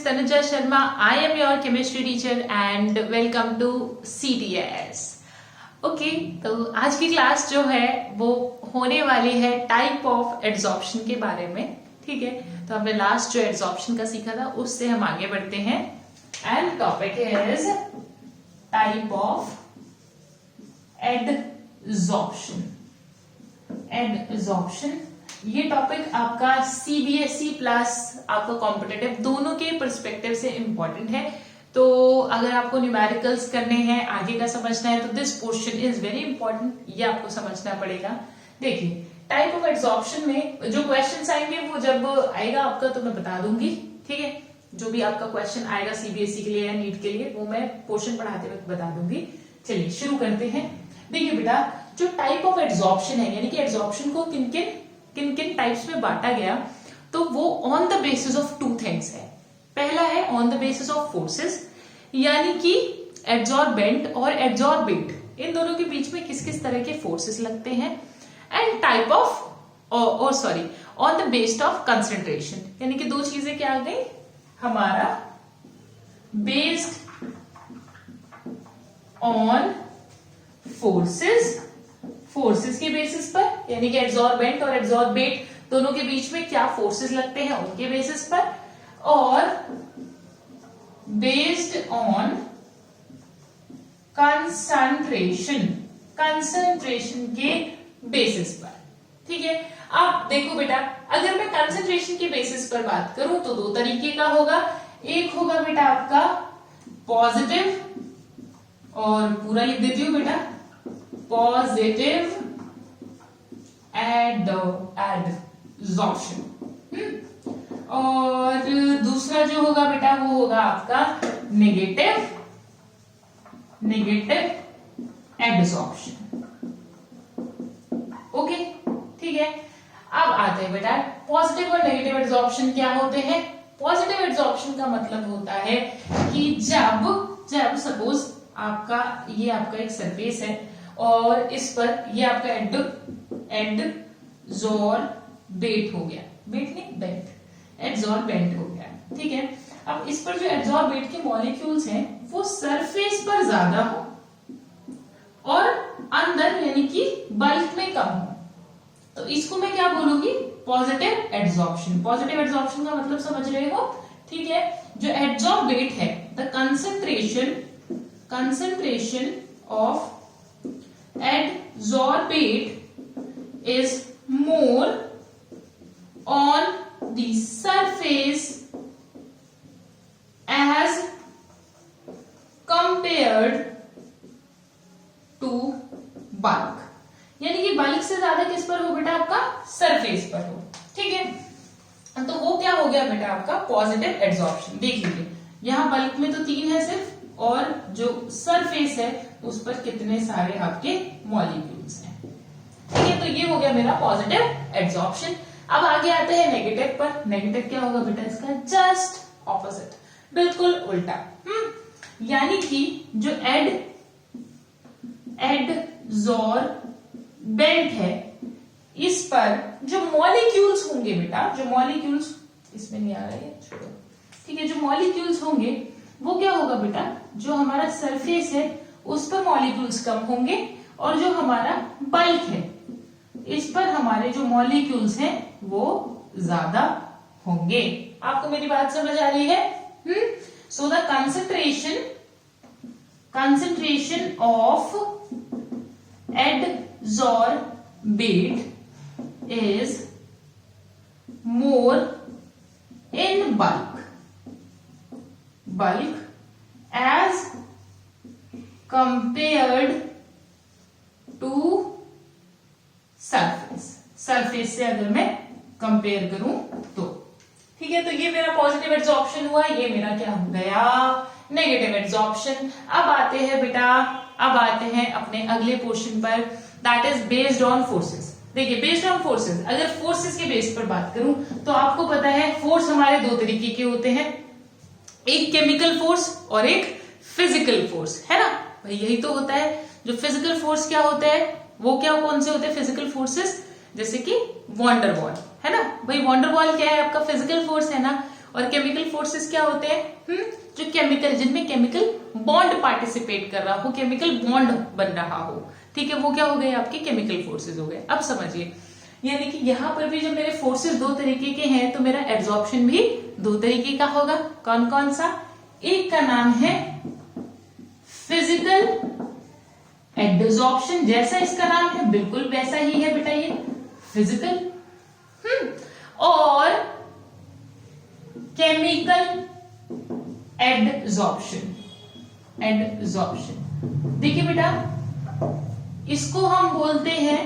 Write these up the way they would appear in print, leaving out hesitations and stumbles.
Tanuja Sharma. I am your chemistry teacher and welcome to CTS. Okay तो आज की class जो है वो होने वाली है टाइप ऑफ एड्सॉर्प्शन के बारे में. ठीक है, तो हमने लास्ट जो एड्सॉर्प्शन का सीखा था उससे हम आगे बढ़ते हैं and topic is type of adsorption. Adsorption ये टॉपिक आपका सीबीएसई प्लस आपका कॉम्पिटिटिव दोनों के पर्सपेक्टिव से इंपॉर्टेंट है. तो अगर आपको न्यूमेरिकल्स करने हैं, आगे का समझना है, तो this portion is very important. ये आपको समझना पड़ेगा. देखिए टाइप ऑफ एड्सॉर्प्शन में जो क्वेश्चंस आएंगे वो जब आएगा आपका तो मैं बता दूंगी. ठीक है, जो भी आपका क्वेश्चन आएगा सीबीएसई के लिए या नीट के लिए वो मैं पोर्शन पढ़ाते वक्त बता दूंगी. चलिए शुरू करते हैं. देखिए बेटा, जो टाइप ऑफ एड्सॉर्प्शन है यानी कि एड्सॉर्प्शन को किन किन टाइप्स में बांटा गया, तो वो on the basis of two things है. पहला है on the basis of forces, यानी कि एड्सॉर्बेंट और एड्सॉर्बेट इन दोनों के बीच में किस किस तरह के फोर्सेस लगते हैं. And type of on the based of concentration, यानी कि दो चीजें क्या आ गई हमारा बेस्ड ऑन फोर्सेस के बेसिस पर, यानी कि एड्सॉर्बेंट और एड्सॉर्बेट दोनों के बीच में क्या फोर्सेस लगते हैं उनके बेसिस पर, और बेस्ड ऑन कंसंट्रेशन के बेसिस पर. ठीक है, अब देखो बेटा, अगर मैं कंसंट्रेशन के बेसिस पर बात करूं तो दो तरीके का होगा. एक होगा बेटा आपका पॉजिटिव, और पूरा लिख देती हूं बेटा, पॉजिटिव एड्सॉर्प्शन. और दूसरा जो होगा बेटा वो होगा आपका नेगेटिव एड्सॉर्प्शन. ओके, ठीक है. अब आते हैं बेटा पॉजिटिव और नेगेटिव एड्सॉर्प्शन क्या होते हैं. पॉजिटिव एड्सॉर्प्शन का मतलब होता है कि जब सपोज ये आपका एक सरफेस है और इस पर ये आपका एड्सॉर्बेट हो गया, एड्सॉर्बेंट हो गया. ठीक है, अब इस पर जो एड्सॉर्बेट के मॉलिक्यूल्स हैं वो सरफेस पर ज्यादा हो और अंदर यानी कि बल्क में कम हो, तो इसको मैं क्या बोलूंगी, पॉजिटिव एड्सॉर्प्शन. पॉजिटिव एड्सॉर्प्शन का मतलब समझ रहे हो. ठीक है, जो एड्सॉर्बेट है the concentration of adsorbate is more on the surface as compared to bulk, यानी कि बल्क से ज्यादा किस पर हो बेटा, आपका सरफेस पर हो. ठीक है, तो वो क्या हो गया बेटा आपका पॉजिटिव एड्सॉर्प्शन. देख लीजिए यहां बल्क में तो 3 है सिर्फ, और जो सरफेस है उस पर कितने सारे आपके मॉलिक्यूल्स हैं. ठीक है, तो ये हो गया मेरा पॉजिटिव एड्सॉर्प्शन. अब आगे आते हैं नेगेटिव पर. नेगेटिव क्या होगा बेटा, इसका जस्ट ऑपोजिट, बिल्कुल उल्टा. यानी कि जो एड्सॉर्बेंट है इस पर जो मॉलिक्यूल्स होंगे बेटा, जो मॉलिक्यूल्स इसमें नहीं आ रहा है, छोड़ो. ठीक है, जो मॉलिक्यूल्स होंगे वो क्या होगा बेटा, जो हमारा सरफेस है उस पर मॉलिक्यूल्स कम होंगे, और जो हमारा बल्क है इस पर हमारे जो मॉलिक्यूल्स हैं वो ज्यादा होंगे. आपको मेरी बात समझ आ रही है. So the concentration of adsorbate is more in bulk as compared to surface से अगर मैं कंपेयर करूं तो. ठीक है, तो ये मेरा पॉजिटिव एड्सॉर्प्शन हुआ, ये मेरा क्या हो गया, नेगेटिव एड्सॉर्प्शन. अब आते हैं अपने अगले पोर्शन पर, that is based on forces. देखिए बेस्ड ऑन फोर्सेस, अगर फोर्सेस के बेस पर बात करूं तो आपको पता है फोर्स हमारे दो तरीके के होते हैं, एक केमिकल फोर्स और एक फिजिकल फोर्स, है ना भाई. यही तो होता है. जो फिजिकल फोर्स क्या होता है, वो कौन से होते हैं फिजिकल फोर्सेस, जैसे कि वॉन्डर वॉल, है ना भाई. वॉन्डर वॉल क्या है, आपका फिजिकल फोर्स है ना. और केमिकल फोर्सेस क्या होते हैं? जो केमिकल, जिनमें केमिकल बॉन्ड पार्टिसिपेट कर रहा हो, केमिकल बॉन्ड बन रहा हो, ठीक है, वो क्या हो गए? आपके केमिकल फोर्सेस हो गए। अब समझिए, यानी कि यहाँ पर भी जब मेरे फोर्सेस दो तरीके के हैं तो मेरा एब्जॉर्प्शन भी दो तरीके का होगा। कौन कौन सा? एक का नाम है फिजिकल एडसॉर्प्शन, जैसा इसका नाम है बिल्कुल वैसा ही है बेटा, ये फिजिकल। और केमिकल एडसॉर्प्शन। देखिए बेटा, इसको हम बोलते हैं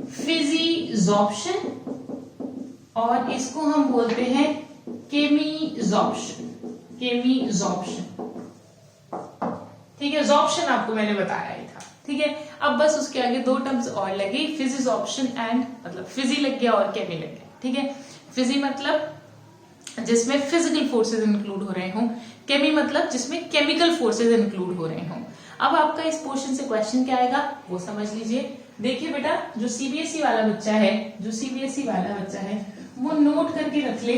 फिजिजॉर्प्शन और इसको हम बोलते हैं केमीजॉर्प्शन। ठीक है, जॉर्प्शन आपको मैंने बताया ही था, ठीक है। अब बस उसके आगे दो टर्म्स और लगे, फिजिजॉर्प्शन एंड, मतलब फिजी लग गया और केमी लग गया, ठीक है। फिजी मतलब जिसमें फिजिकल फोर्सेस इंक्लूड हो रहे हों, केमी मतलब जिसमें केमिकल फोर्सेस इंक्लूड हो रहे हों। अब आपका इस पोर्शन से क्वेश्चन क्या आएगा वो समझ लीजिए। देखिए बेटा, जो सीबीएसई वाला बच्चा है, वो नोट करके रख ले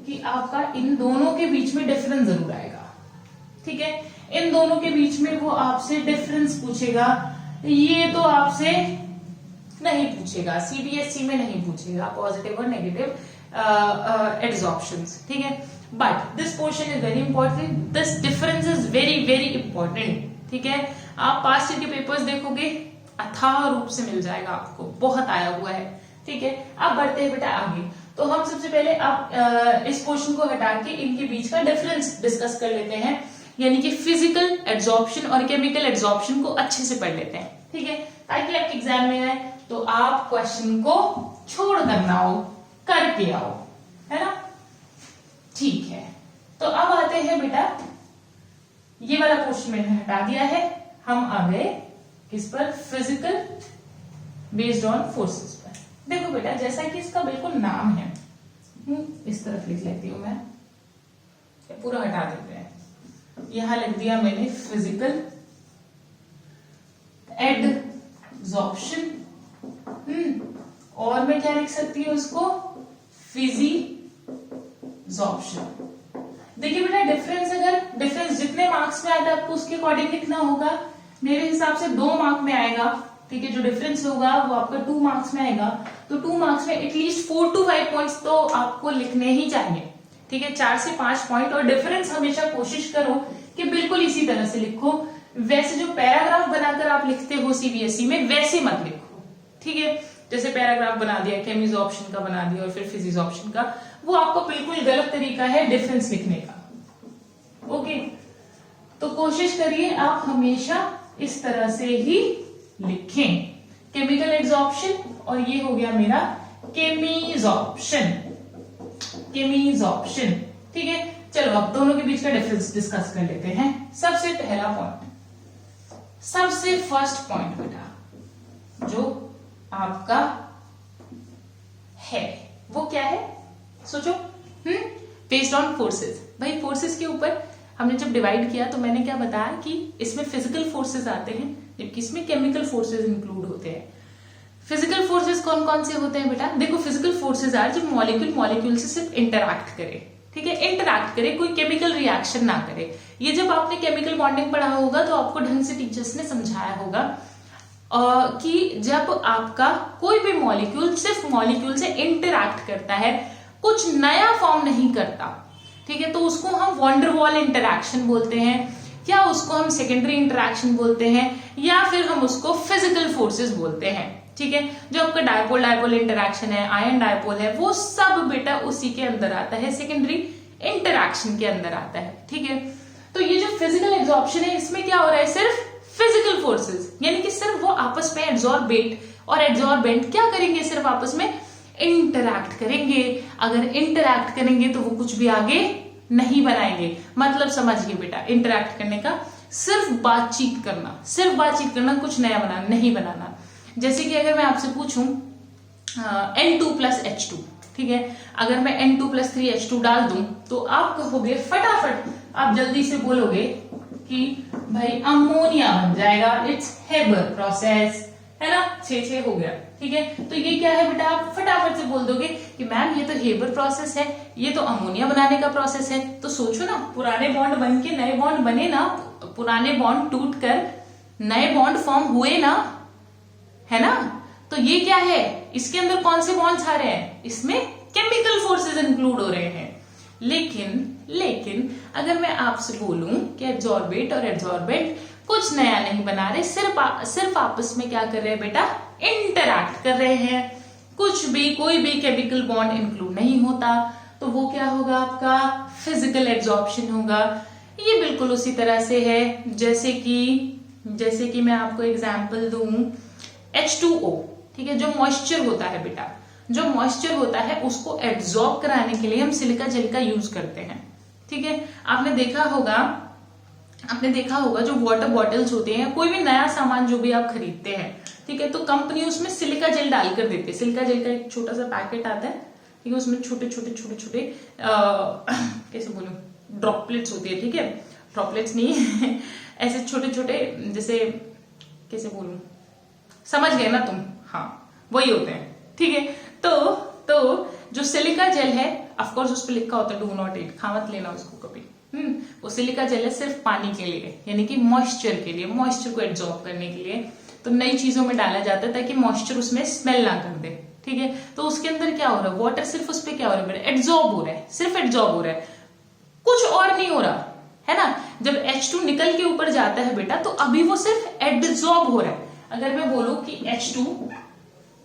कि आपका इन दोनों के बीच में डिफरेंस जरूर आएगा, ठीक है। इन दोनों के बीच में वो आपसे डिफरेंस पूछेगा, ये तो आपसे नहीं पूछेगा, सीबीएसई में नहीं पूछेगा पॉजिटिव और नेगेटिव एडसॉर्प्शंस, ठीक है। But this portion is very important, this difference is very very important, ठीक है। आप पास्ट ईयर के पेपर्स देखोगे, अथाह रूप से मिल जाएगा आपको, बहुत आया हुआ है, ठीक है। अब बढ़ते हैं बेटा आगे। तो हम सबसे पहले आप इस पोर्शन को हटा के इनके बीच का डिफरेंस डिस्कस कर लेते हैं, यानी कि फिजिकल एडसॉर्प्शन और केमिकल एडसॉर्प्शन को अच्छे से पढ़ लेते हैं, ठीक है, ताकि आपके एग्जाम में आए तो आप क्वेश्चन को छोड़ कर ना आओ, करके आओ, है ना, ठीक है। तो अब आते हैं बेटा, ये वाला पोर्शन मैंने हटा दिया है, हम आ गए किस पर? फिजिकल बेस्ड ऑन फोर्सेस पर। देखो बेटा, जैसा कि इसका बिल्कुल नाम है, इस तरफ लिख लेती हूं मैं, पूरा हटा देते हैं, यहां लिख दिया मैंने फिजिकल एडसॉर्प्शन, और मैं क्या लिख सकती हूँ इसको? फिजिजॉर्प्शन। देखिए बेटा, डिफरेंस जितने मार्क्स में आता है आपको उसके अकॉर्डिंग लिखना होगा। मेरे हिसाब से 2 मार्क में आएगा, ठीक है। जो डिफरेंस होगा वो आपका 2 मार्क्स में आएगा, तो 2 मार्क्स में एटलीस्ट 4 to 5 पॉइंट्स तो आपको लिखने ही चाहिए, ठीक है, 4 से 5 पॉइंट। और डिफरेंस हमेशा कोशिश करो कि बिल्कुल इसी तरह से लिखो, वैसे जो पैराग्राफ बनाकर आप लिखते हो सीबीएसई में वैसे मत लिखो, ठीक है। जैसे पैराग्राफ बना दिया, केमिजॉर्प्शन का बना दिया और फिर फिजिजॉर्प्शन का, वो आपको बिल्कुल गलत तरीका है डिफरेंस लिखने का, ओके। तो कोशिश करिए आप हमेशा इस तरह से ही लिखें, केमिकल एडसॉर्प्शन और ये हो गया मेरा केमिजॉर्प्शन, ठीक है। चलो अब दोनों के बीच का डिफरेंस डिस्कस कर लेते हैं। सबसे पहला पॉइंट, सबसे फर्स्ट पॉइंट बेटा जो आपका है वो क्या है? सोचो, बेस्ड ऑन फोर्सेस। भाई फोर्सेस के ऊपर हमने जब डिवाइड किया तो मैंने क्या बताया कि इसमें फिजिकल फोर्सेस आते हैं जबकि इसमें केमिकल फोर्सेस इंक्लूड होते हैं। फिजिकल फोर्सेस कौन कौन से होते हैं बेटा? देखो, फिजिकल फोर्सेस आर जब मॉलिक्यूल से सिर्फ इंटरैक्ट करे, ठीक है, इंटरैक्ट करे, कोई केमिकल रिएक्शन ना करे। ये जब आपने केमिकल बॉन्डिंग पढ़ा होगा तो आपको ढंग से टीचर्स ने समझाया होगा कि जब आपका कोई भी मॉलिक्यूल सिर्फ मॉलिक्यूल से इंटरैक्ट करता है, कुछ नया फॉर्म नहीं करता, ठीक है, तो उसको हम वॉन्डरवॉल इंटरैक्शन बोलते हैं, या उसको हम सेकेंडरी इंटरैक्शन बोलते हैं, या फिर हम उसको फिजिकल फोर्सेस बोलते हैं, ठीक है। जो आपका डायपोल इंटरैक्शन है, आयन डायपोल है, वो सब बेटा उसी के अंदर आता है, सेकेंडरी इंटरैक्शन के अंदर आता है, ठीक है। तो ये जो फिजिकल एब्जॉर्प्शन है, इसमें क्या हो रहा है? सिर्फ फिजिकल फोर्सेस, यानी कि सिर्फ वो आपस में एब्जॉर्बेट और एब्जॉर्बेंट क्या करेंगे? सिर्फ आपस में इंटरैक्ट करेंगे। अगर इंटरैक्ट करेंगे तो वो कुछ भी आगे नहीं बनाएंगे। मतलब समझिए बेटा, इंटरैक्ट करने का सिर्फ बातचीत करना, कुछ नया बनाना नहीं बनाना। जैसे कि अगर मैं आपसे पूछूं N2+H2, ठीक है, अगर मैं N2+3H2 डाल दूं तो आप कहोगे फटाफट, आप जल्दी से बोलोगे कि भाई अमोनिया बन जाएगा, इट्स हेबर प्रोसेस, है ना, 6 हो गया। ठीक है, तो ये क्या है बेटा, आप फटाफट से बोल दोगे कि मैम ये तो हेबर प्रोसेस है, ये तो अमोनिया बनाने का प्रोसेस है। तो सोचो ना, पुराने बॉन्ड बन के नए बॉन्ड बने ना, पुराने बॉन्ड टूट कर नए बॉन्ड फॉर्म हुए ना, है ना। तो ये क्या है, इसके अंदर कौन से बॉन्ड्स आ रहे हैं, इसमें केमिकल फोर्सेस इंक्लूड हो रहे हैं। लेकिन अगर मैं आपसे बोलूं कि एब्जॉर्बेट और एब्जॉर्बेंट कुछ नया नहीं बना रहे, सिर्फ आपस में क्या कर रहे हैं बेटा, इंटरैक्ट कर रहे हैं, कुछ भी कोई भी केमिकल बॉन्ड इंक्लूड नहीं होता, तो वो क्या होगा, आपका फिजिकल एब्जॉर्प्शन होगा। ये बिल्कुल उसी तरह से है जैसे कि मैं आपको एग्जांपल दूं, H2O, ठीक है, जो मॉइस्चर होता है बेटा, जो मॉइस्चर होता है उसको एब्जॉर्ब कराने के लिए हम सिलिका जेल का यूज करते हैं। ठीक है, आपने देखा होगा जो वाटर बॉटल्स होते हैं, कोई भी नया सामान जो भी आप खरीदते हैं, ठीक है, तो कंपनी उसमें सिलिका जेल डालकर देती है। सिलिका जेल का एक छोटा सा पैकेट आता है, ठीक है, उसमें छोटे कैसे बोलूं, ड्रॉपलेट्स होती है। ठीक है, ड्रॉपलेट्स नहीं ऐसे छोटे, जैसे कैसे बोलूं, समझ गए ना तुम, हाँ वही होते हैं। ठीक है, तो जो सिलिका जेल है, ऑफ कोर्स उस पर लिखा होता है डू नॉट ईट, खा मत लेना उसको कभी। वो सिलिका जेल है सिर्फ पानी के लिए, यानी कि मॉइस्चर के लिए, मॉइस्चर को एब्जॉर्ब करने के लिए। तो नई चीजों में डाला जाता है ताकि मॉइस्चर उसमें स्मेल ना कर दे। ठीक है, तो उसके अंदर क्या हो रहा है, वाटर सिर्फ उस पर क्या हो रहा है, एब्जॉर्ब हो रहा है, सिर्फ एब्जॉर्ब हो रहा है, कुछ और नहीं हो रहा है ना। जब H2 निकल के ऊपर जाता है बेटा, तो अभी वो सिर्फ एब्जॉर्ब हो रहा है। अगर मैं बोलूं कि H2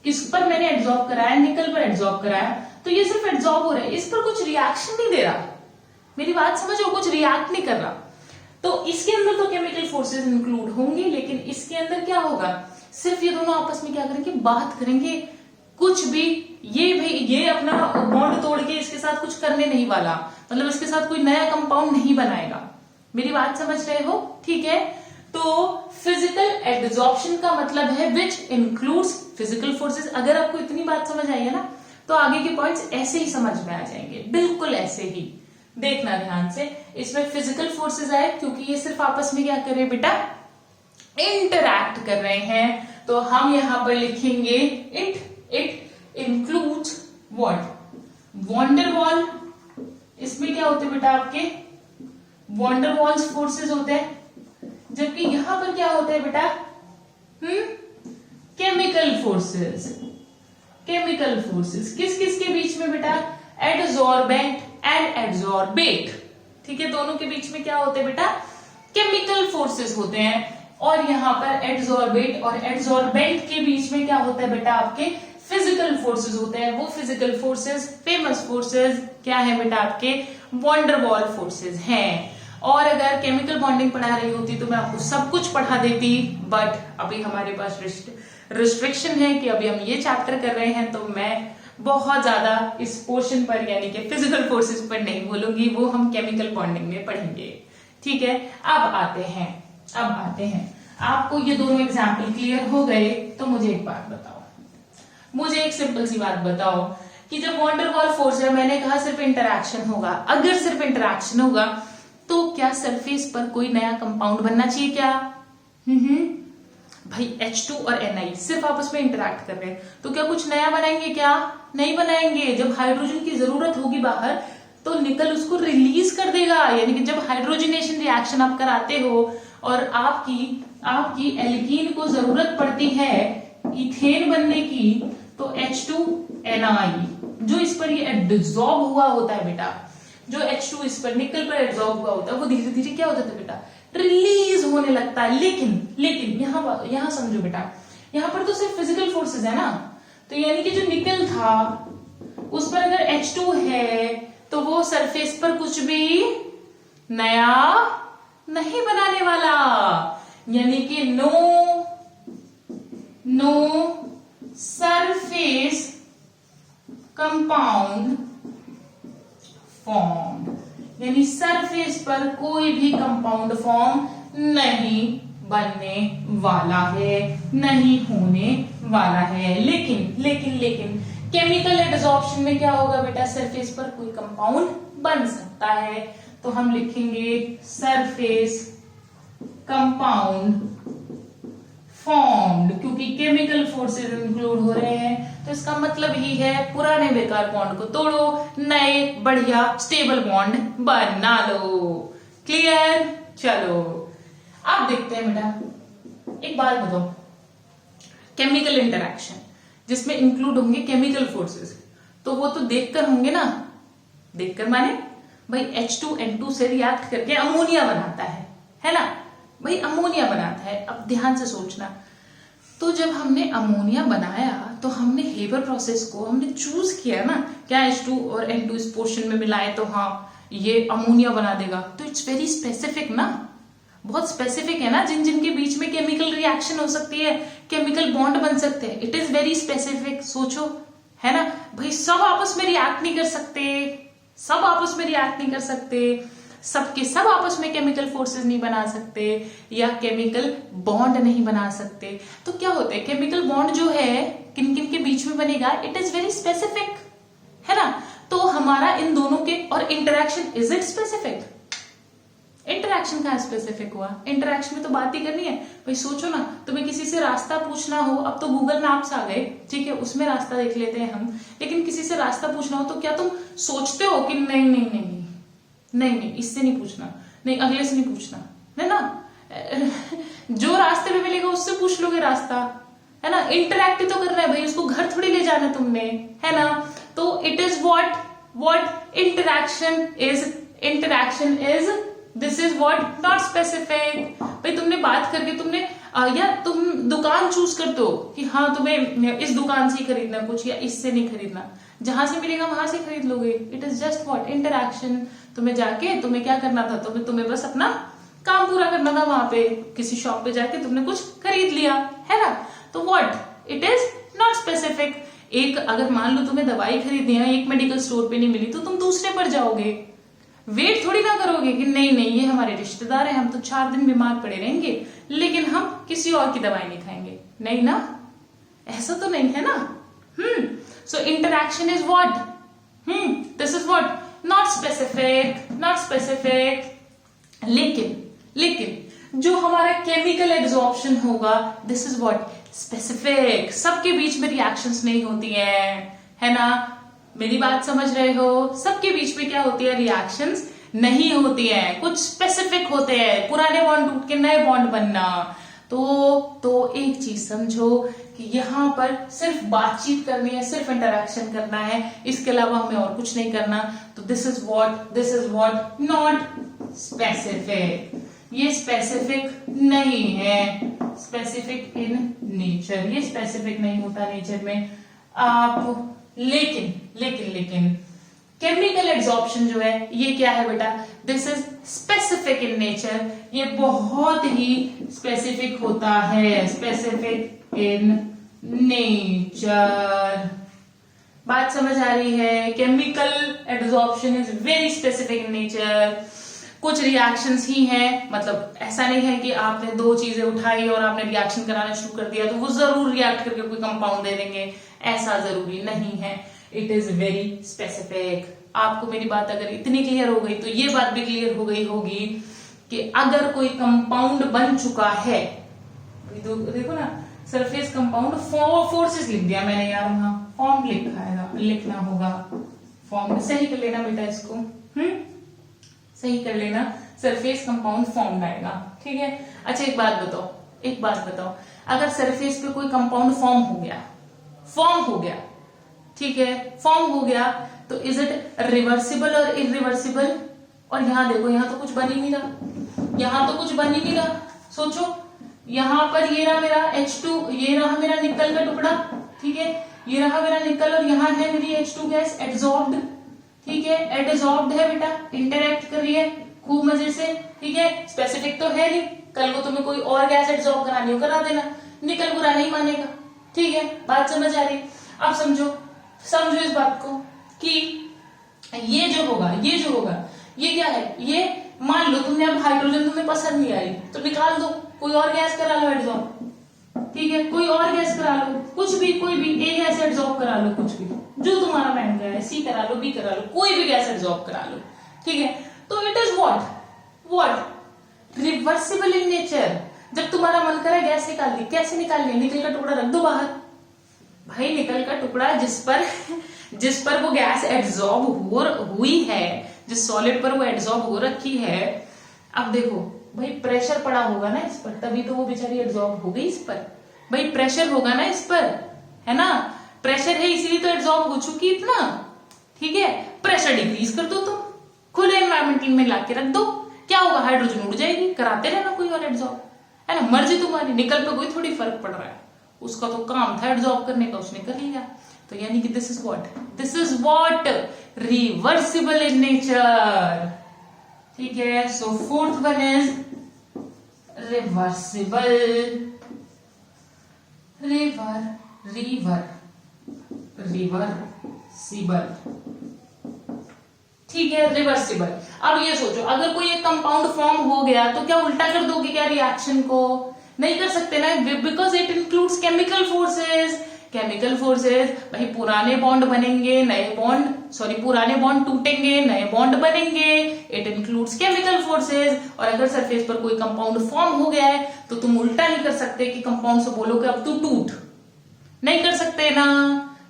किस पर मैंने एब्जॉर्ब कराया, निकल पर एब्जॉर्ब कराया, तो ये सिर्फ एब्जॉर्ब हो रहा है, इस पर कुछ रिएक्शन नहीं दे रहा। मेरी बात समझो, कुछ रिएक्ट नहीं कर रहा। तो इसके अंदर तो केमिकल फोर्सेस इंक्लूड होंगे, लेकिन इसके अंदर क्या होगा, सिर्फ ये दोनों आपस में क्या करेंगे, बात करेंगे, कुछ भी ये अपना बॉन्ड तोड़ के इसके साथ कुछ करने नहीं वाला, मतलब इसके साथ कोई नया कंपाउंड नहीं बनाएगा। मेरी बात समझ रहे हो? ठीक है, तो फिजिकल एब्जॉर्प्शन का मतलब है विच इंक्लूड्स फिजिकल फोर्सेस। अगर आपको इतनी बात समझ आई है ना, तो आगे के पॉइंट्स ऐसे ही समझ में आ जाएंगे, बिल्कुल ऐसे ही। देखना ध्यान से, इसमें फिजिकल फोर्सेस आए क्योंकि ये सिर्फ आपस में क्या कर रहे हैं बेटा, इंटरैक्ट कर रहे हैं। तो हम यहां पर लिखेंगे इट इंक्लूड्स व्हाट, वॉन्डरवॉल। इसमें क्या होते हैं बेटा, आपके वॉन्डरवॉल्स फोर्सेस होते हैं, जबकि यहां पर क्या होता है बेटा, केमिकल फोर्सेस। केमिकल फोर्सेस किस किस के बीच में बेटा, एडसॉर्बेंट एंड एब्जॉर्बेट। ठीक है, दोनों के बीच में क्या होते हैं बेटा, केमिकल फोर्सेस होते हैं। और यहां पर एडसॉर्बेट और एडसॉर्बेंट के बीच में क्या होता है बेटा, आपके फिजिकल फोर्सेस होते हैं। वो फिजिकल फोर्सेस, फेमस फोर्सेस क्या है बेटा, आपके वॉन्डरवॉल फोर्सेस हैं। और अगर केमिकल बॉन्डिंग पढ़ा रही होती तो मैं आपको सब कुछ पढ़ा देती, बट अभी हमारे पास रिस्ट्रिक्शन है कि अभी हम ये चैप्टर कर रहे हैं, तो मैं बहुत ज्यादा इस पोर्शन पर यानी कि फिजिकल फोर्सेस पर नहीं बोलूंगी, वो हम केमिकल बॉन्डिंग में पढ़ेंगे। ठीक है, अब आते हैं आपको ये दोनों एग्जाम्पल क्लियर हो गए, तो मुझे एक बात बताओ, मुझे एक सिंपल सी बात बताओ कि जब वॉन्डरवॉल फोर्स है, मैंने कहा सिर्फ इंटरैक्शन होगा, अगर सिर्फ इंटरैक्शन होगा तो क्या सरफेस पर कोई नया कंपाउंड बनना चाहिए क्या? भाई H2 और Ni सिर्फ आपस में इंटरैक्ट कर रहे हैं, तो क्या कुछ नया बनाएंगे क्या? नहीं बनाएंगे। जब हाइड्रोजन की जरूरत होगी बाहर, तो निकल उसको रिलीज कर देगा। यानी कि जब हाइड्रोजनेशन रिएक्शन आप कराते हो और आपकी एल्कीन को जरूरत पड़ती है इथेन बनने की, तो H2Ni जो इस पर ये एब्जॉर्ब हुआ होता है बेटा, जो H2 इस पर निकल पर एब्जॉर्ब हुआ होता है, वो धीरे धीरे क्या हो जाता है बेटा, रिलीज होने लगता है। लेकिन यहां समझो बेटा, यहां पर तो सिर्फ फिजिकल फोर्सेस है ना, तो यानी कि जो निकल था उस पर अगर H2 है, तो वो सरफेस पर कुछ भी नया नहीं बनाने वाला, यानी कि नो सरफेस कंपाउंड फॉर्म, यानी सरफेस पर कोई भी कंपाउंड फॉर्म नहीं बनने वाला है, नहीं होने वाला है। लेकिन केमिकल एडसॉर्प्शन में क्या होगा बेटा, सरफेस पर कोई कंपाउंड बन सकता है, तो हम लिखेंगे सरफेस कंपाउंड फॉर्म्ड, क्योंकि केमिकल फोर्सेस इंक्लूड हो रहे हैं। तो इसका मतलब ही है पुराने बेकार बॉन्ड को तोड़ो, नए बढ़िया स्टेबल बॉन्ड बना लो। क्लियर? चलो अब देखते हैं बेटा, एक बात बताओ, केमिकल इंटरैक्शन जिसमें इंक्लूड होंगे केमिकल फोर्सेस, तो वो तो देखकर होंगे ना। देखकर माने भाई H2N2 से रिएक्ट करके अमोनिया बनाता है ना भाई, अमोनिया बनाता है। अब ध्यान से सोचना, तो जब हमने अमोनिया बनाया तो हमने हेबर प्रोसेस को हमने चूज किया ना, क्या H2 और N2 इस पोर्शन में मिलाए तो हाँ ये अमोनिया बना देगा, तो इट्स वेरी स्पेसिफिक ना, बहुत स्पेसिफिक है ना, जिन जिन के बीच में केमिकल रिएक्शन हो सकती है, केमिकल बॉन्ड बन सकते हैं, इट इज वेरी स्पेसिफिक। सोचो, है ना भाई, सब आपस में रिएक्ट नहीं कर सकते, सब आपस में रिएक्ट नहीं कर सकते, सबके सब आपस में केमिकल फोर्सेस नहीं बना सकते या केमिकल बॉन्ड नहीं बना सकते। तो क्या होता है, केमिकल बॉन्ड जो है किन किन के बीच में बनेगा, इट इज वेरी स्पेसिफिक, है ना। तो हमारा इन दोनों के और interaction, is it specific? Interaction कहाँ स्पेसिफिक हुआ? इंटरेक्शन में तो बात ही करनी है भाई। सोचो ना, तुम्हें किसी से रास्ता पूछना हो, अब तो गूगल मैप्स आ गए, ठीक है, उसमें रास्ता देख लेते हैं हम, लेकिन किसी से रास्ता पूछना हो तो क्या तुम सोचते हो कि नहीं नहीं नहीं नहीं नहीं नहीं इससे नहीं पूछना, नहीं अगले से नहीं पूछना, है ना, जो रास्ते में मिलेगा उससे पूछ लोगे रास्ता, है ना। इंटरैक्ट तो करना है भाई, उसको घर थोड़ी ले जाना तुमने, है ना। तो it is what interaction is this is what not specific. भाई तुमने बात करके तुमने या तुम दुकान चूज करते हो कि हाँ तुम्हें इस दुकान से ही खरीदना कुछ या इससे नहीं खरीदना, जहां से मिलेगा वहां से खरीद लोगे। It is just what interaction. तुम्हें जाके तुम्हें क्या करना था, तुम्हें बस अपना काम पूरा करना था, वहां पे किसी शॉप पे जाके तुमने कुछ खरीद लिया, है ना। तो what it is not specific. एक अगर मान लो तुम्हें दवाई खरीदनी है, एक मेडिकल स्टोर पे नहीं मिली तो तुम दूसरे पर जाओगे, वेट थोड़ी ना करोगे कि नहीं नहीं ये हमारे रिश्तेदार है, हम तो 4 दिन बीमार पड़े रहेंगे लेकिन हम किसी और की दवाई नहीं खाएंगे, नहीं ना, ऐसा तो नहीं है ना। So interaction is what, this is what not specific. लेकिन जो हमारा केमिकल एब्जॉर्प्शन होगा, दिस इज व्हाट स्पेसिफिक। सबके बीच में रिएक्शंस नहीं होती है ना, मेरी बात समझ रहे हो। सबके बीच में क्या होती है, रिएक्शंस नहीं होती है, कुछ स्पेसिफिक होते हैं, पुराने बॉन्ड टूट के नए बॉन्ड बनना। तो एक चीज समझो कि यहाँ पर सिर्फ बातचीत करनी है, सिर्फ इंटरेक्शन करना है, इसके अलावा हमें और कुछ नहीं करना। तो this is what not specific. ये स्पेसिफिक नहीं है, स्पेसिफिक इन नेचर, ये स्पेसिफिक नहीं होता नेचर में। आप लेकिन केमिकल एब्जॉर्प्शन जो है ये क्या है बेटा, this is specific in nature, ये बहुत ही स्पेसिफिक होता है, स्पेसिफिक इन नेचर। बात समझ आ रही है? Chemical absorption is very specific in nature. कुछ रिएक्शंस ही हैं, मतलब ऐसा नहीं है कि आपने 2 चीजें उठाई और आपने रिएक्शन कराना शुरू कर दिया तो वो जरूर रिएक्ट करके कोई कंपाउंड दे देंगे, ऐसा जरूरी नहीं है। It is very specific. आपको मेरी बात अगर इतनी क्लियर हो गई तो ये बात भी क्लियर हो गई होगी कि अगर कोई कंपाउंड बन चुका है, देखो ना, सरफेस कंपाउंड फोर्सेस लिख दिया मैंने यार, वहां फॉर्म लिखना होगा, फॉर्म सही कर लेना बेटा इसको, सही कर लेना, सरफेस कंपाउंड फॉर्म आएगा, ठीक है। अच्छा एक बात बताओ, अगर सरफेस पे कोई कंपाउंड फॉर्म हो गया, ठीक है, फॉर्म हो गया, तो इज इट रिवर्सिबल और इरिवर्सिबल? और यहां देखो, यहां तो कुछ बन ही नहीं रहा, सोचो, यहां पर ये रहा मेरा H2, ये रहा मेरा निकल का टुकड़ा, ठीक है, ये रहा मेरा निकल और यहां है मेरी H2 गैस एब्जॉर्ब्ड, ठीक है, एब्जॉर्ब्ड है बेटा, इंटरेक्ट कर रही है खूब मजे से, ठीक है, स्पेसिफिक तो है नहीं, कल को तुम्हें कोई और गैस एब्जॉर्ब करानी हो करा देना, निकल बुरा नहीं मानेगा, ठीक है, बात समझ आ रही। अब समझो इस बात को कि ये जो होगा ये क्या है, ये मान लो तुमने अब हाइड्रोजन तुम्हें पसंद नहीं आई तो निकाल दो, कोई और गैस करा लो एब्जॉर्ब, ठीक है, कोई और गैस करा लो, कुछ भी, कोई भी ए गैस एब्जॉर्ब करा लो, कुछ भी जो तुम्हारा माइंड है, सी करा लो, बी करा लो, कोई भी गैस एब्जॉर्ब करा लो, ठीक है। तो it is what reversible in nature. जब तुम्हारा मन करे गैस निकाल ली, कैसे निकाल लिया, निकल का टुकड़ा रख दो बाहर। भाई निकल का टुकड़ा जिस पर वो गैस एब्जॉर्ब हुई है, जिस सॉलिड पर वो एब्जॉर्ब हो रखी है, अब देखो भाई प्रेशर पड़ा होगा ना इस पर, तभी तो वो बेचारी एब्जॉर्ब हो गई इस पर। भाई प्रेशर होगा ना इस पर, है ना, प्रेशर है इसीलिए तो एब्जॉर्ब हो चुकी इतना। ठीक है, प्रेशर डिक्रीज कर दो, तुम खुले एनवायरमेंट में लाके रख दो, क्या होगा, हाइड्रोजन उड़ जाएगी, कराते रहना कोई और एब्जॉर्ब, है ना, मर्जी तुम्हारी। निकल पे कोई थोड़ी फर्क पड़ रहा है, उसका तो काम था एब्जॉर्ब करने का, उसने कर लिया। तो यानी कि this is what reversible in nature. ठीक है, so fourth one is reversible. Reversible, ठीक है, रिवर्सिबल। अब ये सोचो, अगर कोई एक कंपाउंड फॉर्म हो गया तो क्या उल्टा कर दोगे क्या रिएक्शन को? नहीं कर सकते ना, because it includes chemical forces. Chemical forces, भाई पुराने बॉन्ड बनेंगे, नए बॉन्ड, सॉरी पुराने बॉन्ड टूटेंगे, नए बॉन्ड बनेंगे, इट इंक्लूड्स केमिकल फोर्सेस। और अगर सरफेस पर कोई कंपाउंड फॉर्म हो गया है तो तुम उल्टा नहीं कर सकते कि कंपाउंड से बोलो कि अब तू टूट, नहीं कर सकते ना।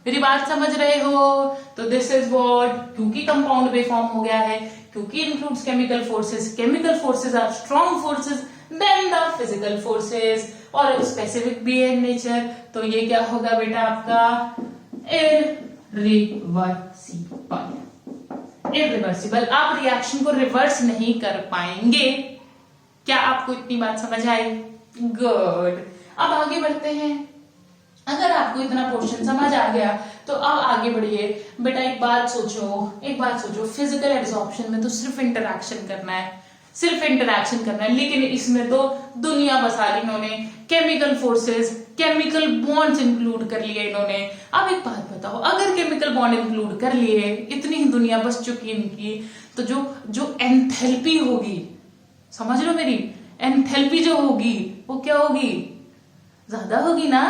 मेरी बात समझ रहे हो? तो दिस इज व्हाट, क्योंकि कंपाउंड भी फॉर्म हो गया है, क्योंकि includes chemical forces, chemical forces are strong forces than the physical forces, और स्पेसिफिक भी है इन नेचर। तो ये क्या होगा बेटा आपका इरिवर्सिबल। आप रिएक्शन को रिवर्स नहीं कर पाएंगे। क्या आपको इतनी बात समझ आई? गुड। अब आगे बढ़ते हैं। अगर आपको इतना पोर्शन समझ आ गया तो अब आगे बढ़िए। बेटा एक बात सोचो, फिजिकल एब्जॉर्प्शन में तो सिर्फ इंटरैक्शन करना है, लेकिन इसमें तो दुनिया बसा ली इन्होंने, chemical forces, chemical bonds include कर लिए इन्होंने। अब एक बात बताओ, अगर केमिकल बॉन्ड इंक्लूड कर लिए, इतनी ही दुनिया बस चुकी इनकी, तो जो एंथैल्पी होगी, समझ लो मेरी, एंथैल्पी जो होगी वो क्या होगी? ज्यादा होगी ना।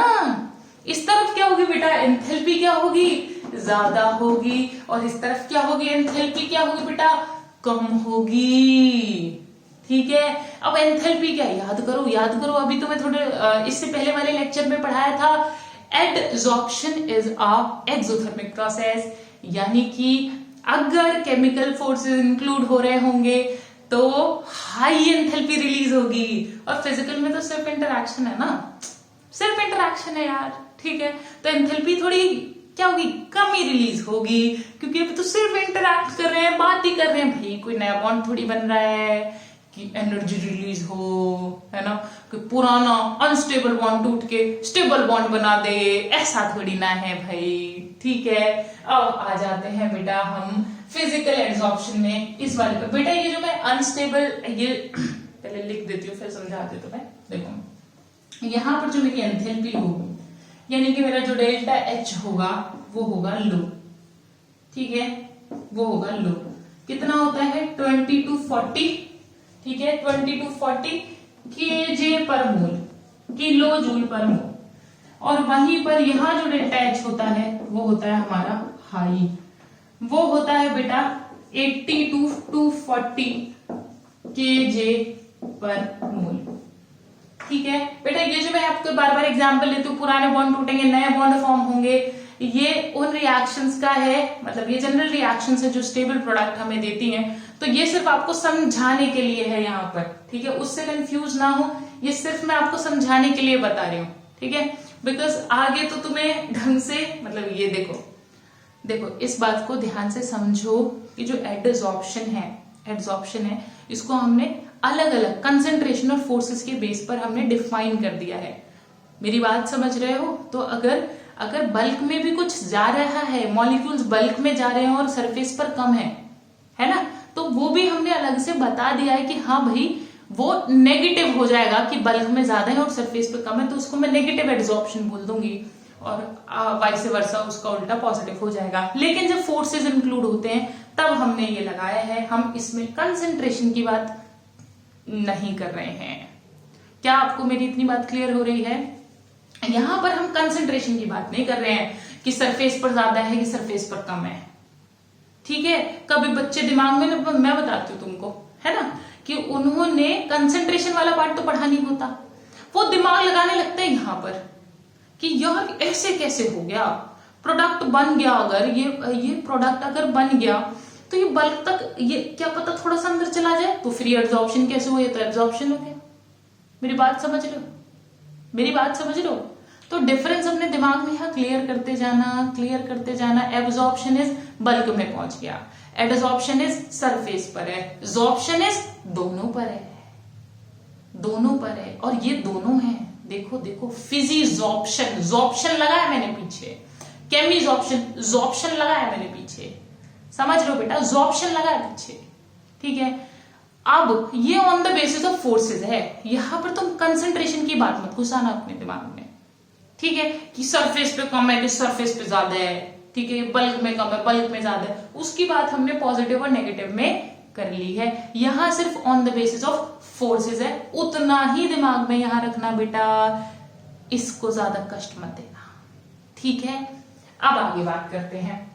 इस तरफ क्या होगी बेटा? एंथैल्पी क्या होगी? ज्यादा होगी। और इस तरफ क्या होगी? एंथैल्पी क्या होगी बेटा? कम होगी। ठीक है, अब एंथैल्पी क्या, याद करो, अभी तो मैं थोड़े इससे पहले वाले लेक्चर में पढ़ाया था, adsorption is a exothermic process. यानी कि अगर केमिकल फोर्सेस इंक्लूड हो रहे होंगे तो हाई एंथैल्पी रिलीज होगी। और फिजिकल में तो सिर्फ इंटरैक्शन है ना, सिर्फ इंटरैक्शन है यार। ठीक है, तो एंथैल्पी थोड़ी क्या होगी? कम ही रिलीज होगी, क्योंकि अभी तो सिर्फ इंटरैक्ट कर रहे हैं, बात ही कर रहे हैं। भाई कोई नया बॉन्ड थोड़ी बन रहा है कि एनर्जी रिलीज हो, है ना, कि पुराना अनस्टेबल बॉन्ड टूट के स्टेबल बॉन्ड बना दे, ऐसा थोड़ी ना है भाई। ठीक है, अब आ जाते हैं बेटा हम फिजिकल एब्जॉर्प्शन में। इस वाले पे बेटा ये जो मैं अनस्टेबल, ये पहले लिख देती हूँ फिर समझा देती हूँ। देखो यहां पर जो मेरी एंथैल्पी होगी, यानी कि मेरा जो डेल्टा एच होगा वो होगा लो। ठीक है, वो होगा लो। कितना होता है? 20 to 40। ठीक है, 20 to 40 kJ पर मोल, किलो जूल पर मोल। और वहीं पर यहां जो डेल्टा एच होता है वो होता है हमारा हाई, वो होता है बेटा 80 to 40 kJ पर मोल। ठीक है बेटा, ये जो मैं आपको बार बार एग्जांपल लेती हूँ, पुराने बॉन्ड टूटेंगे, नए बॉन्ड फॉर्म होंगे, ये उन रिएक्शंस का है, मतलब ये जनरल रिएक्शंस है जो स्टेबल प्रोडक्ट हमें देती हैं। तो ये सिर्फ आपको समझाने के लिए है यहाँ पर। ठीक है, उससे कंफ्यूज ना हो, ये सिर्फ मैं आपको समझाने के लिए बता रही हूँ। ठीक है, बिकॉज आगे तो तुम्हें ढंग से, मतलब ये देखो इस बात को ध्यान से समझो कि जो एडसॉर्प्शन है, इसको हमने अलग अलग कंसंट्रेशन और फोर्सेस के बेस पर हमने डिफाइन कर दिया है। मेरी बात समझ रहे हो? तो अगर बल्क में भी कुछ जा रहा है, मॉलिक्यूल्स बल्क में जा रहे हैं और सरफेस पर कम है ना, तो वो भी हमने अलग से बता दिया है कि हाँ भाई वो नेगेटिव हो जाएगा कि बल्क में ज्यादा है और सरफेस पे कम है, तो उसको मैं नेगेटिव एडसॉर्प्शन बोल दूंगी, और वाइस वर्सा उसका उल्टा पॉजिटिव हो जाएगा। लेकिन जब फोर्सेस इंक्लूड होते हैं तब हमने ये लगाया है, हम इसमें कंसंट्रेशन की बात नहीं कर रहे हैं। क्या आपको मेरी इतनी बात क्लियर हो रही है? यहां पर हम कंसंट्रेशन की बात नहीं कर रहे हैं कि सरफेस पर ज्यादा है कि सरफेस पर कम है। ठीक है, कभी बच्चे दिमाग में, मैं बताती हूँ तुमको, है ना, कि उन्होंने कंसंट्रेशन वाला पार्ट तो पढ़ा नहीं होता, वो दिमाग लगाने लगता है यहाँ पर कि यार ऐसे कैसे हो गया, प्रोडक्ट बन गया, अगर ये प्रोडक्ट अगर बन गया तो ये बल्क तक, ये क्या पता थोड़ा सा अंदर चला जाए तो फिर एब्जॉर्प्शन कैसे हुआ, ये तो एब्जॉर्प्शन हो गया। मेरी बात समझ लो, मेरी बात समझ लो। तो डिफरेंस अपने दिमाग में यहाँ क्लियर करते जाना, क्लियर करते जाना। एब्जॉर्प्शन इज बल्क में पहुंच गया, एडजॉर्प्शन इज सरफेस पर है, एब्जॉर्प्शन इज दोनों पर है, दोनों पर है, और ये दोनों है। देखो देखो, फिजिजॉर्प्शन, जॉर्प्शन लगाया मैंने पीछे, केमिजॉर्प्शन, जॉर्प्शन लगाया मैंने पीछे, समझ लो बेटा, जॉर्प्शन लगाया पीछे, ठीक है। अब ये on the basis of forces है, यहां पर तुम कंसंट्रेशन की बात मत घुसाना अपने दिमाग में, ठीक है, कि सरफेस पे कम है कि सरफेस पे ज्यादा है, ठीक है, बल्क में कम है बल्क में ज्यादा है, उसकी बात हमने पॉजिटिव और नेगेटिव में कर ली है। यहां सिर्फ on the basis of forces है, उतना ही दिमाग में यहां रखना बेटा, इसको ज्यादा कष्ट मत देना, ठीक है। अब आगे बात करते हैं,